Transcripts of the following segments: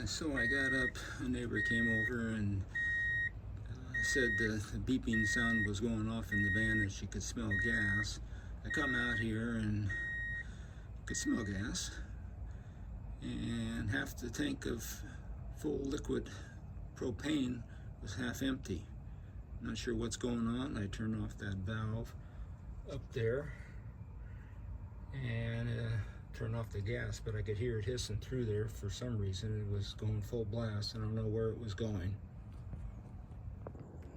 So I got up, a neighbor came over and said the beeping sound was going off in the van and she could smell gas. I come out here and could smell gas, and half the tank of full liquid propane was half empty. Not sure what's going on. I turned off that valve up there and turned off the gas, but I could hear it hissing through there for some reason. It was going full blast. I don't know where it was going.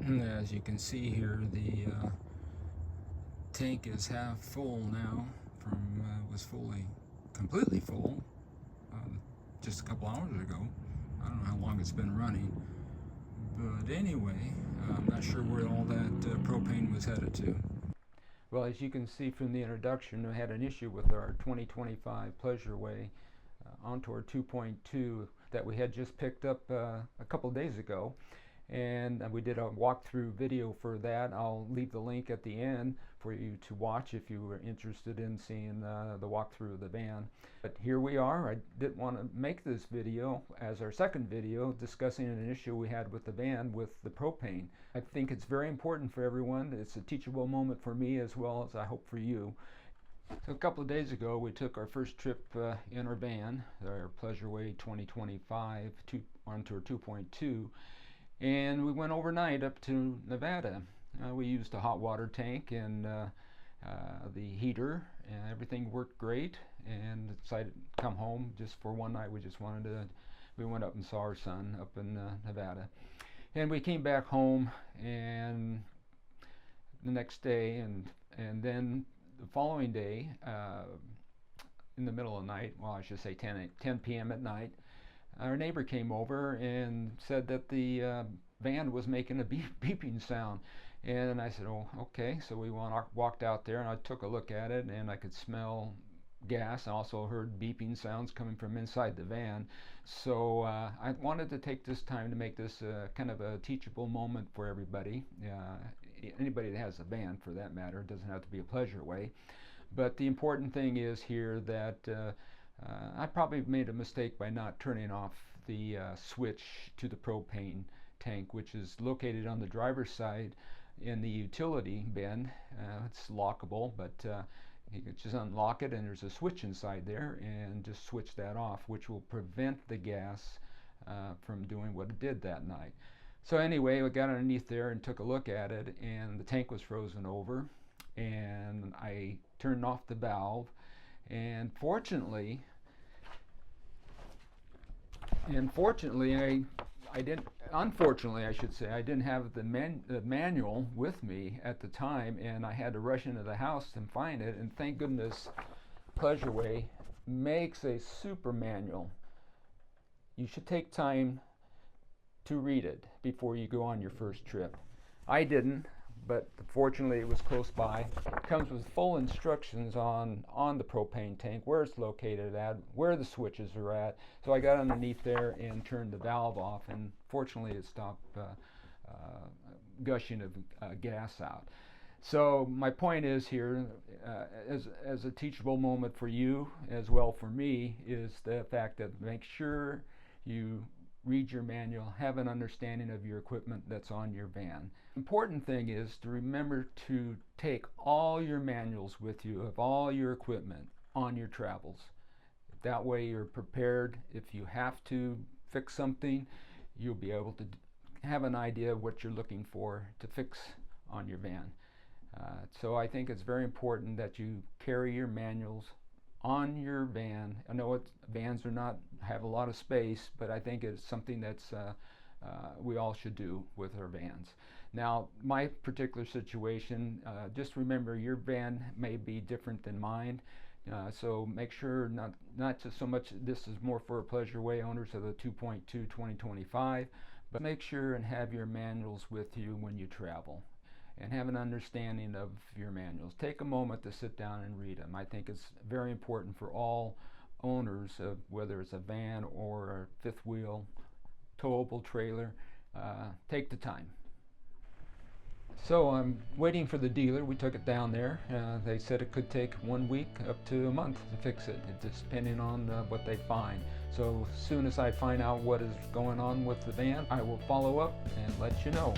And as you can see here, the tank is half full now. Was completely full just a couple hours ago. I don't know how long it's been running, but anyway, I'm not sure where all that propane was headed to. Well, as you can see from the introduction, we had an issue with our 2025 Pleasure Way Ontour 2.2 that we had just picked up a couple days ago, and we did a walkthrough video for that. I'll leave the link at the end for you to watch if you were interested in seeing the walkthrough of the van. But here we are. I didn't want to make this video as our second video discussing an issue we had with the van with the propane. I think it's very important for everyone. It's a teachable moment for me as well as I hope for you. So a couple of days ago we took our first trip in our van, our Pleasure Way 2025 Ontour 2.2, and we went overnight up to Nevada. We used a hot water tank and the heater, and everything worked great, and decided to come home just for one night. We went up and saw our son up in Nevada, and we came back home and the next day, and then the following day, in the middle of the night, well, I should say 10 p.m. at night, our neighbor came over and said that the van was making a beeping sound. And I said, oh, okay. So we walked out there, and I took a look at it, and I could smell gas. I also heard beeping sounds coming from inside the van. So I wanted to take this time to make this kind of a teachable moment for everybody. Anybody that has a van, for that matter. It doesn't have to be a Pleasure Way. But the important thing is here that I probably made a mistake by not turning off the switch to the propane tank, which is located on the driver's side in the utility bin. It's lockable, but you can just unlock it, and there's a switch inside there, and just switch that off, which will prevent the gas from doing what it did that night. So anyway, we got underneath there and took a look at it, and the tank was frozen over, and I turned off the valve, and unfortunately, I should say, I didn't have the manual with me at the time, and I had to rush into the house and find it. And thank goodness Pleasure Way makes a super manual. You should take time to read it before you go on your first trip. I didn't, but fortunately it was close by. It comes with full instructions on the propane tank, where it's located at, where the switches are at. So I got underneath there and turned the valve off, and fortunately it stopped gushing of gas out. So my point is here, as a teachable moment for you as well for me, is the fact that make sure you read your manual, have an understanding of your equipment that's on your van. Important thing is to remember to take all your manuals with you of all your equipment on your travels. That way you're prepared. If you have to fix something, you'll be able to have an idea of what you're looking for to fix on your van. So I think it's very important that you carry your manuals on your van. I know vans have a lot of space, but I think it's something that's we all should do with our vans. Now, my particular situation, just remember your van may be different than mine. So make sure not just so much, this is more for Pleasure Way owners of the 2.2 2025, but make sure and have your manuals with you when you travel, and have an understanding of your manuals. Take a moment to sit down and read them. I think it's very important for all owners of whether it's a van or a fifth wheel towable trailer. Take the time. So I'm waiting for the dealer. We took it down there. They said it could take 1 week up to a month to fix it, just depending on what they find. So as soon as I find out what is going on with the van, I will follow up and let you know.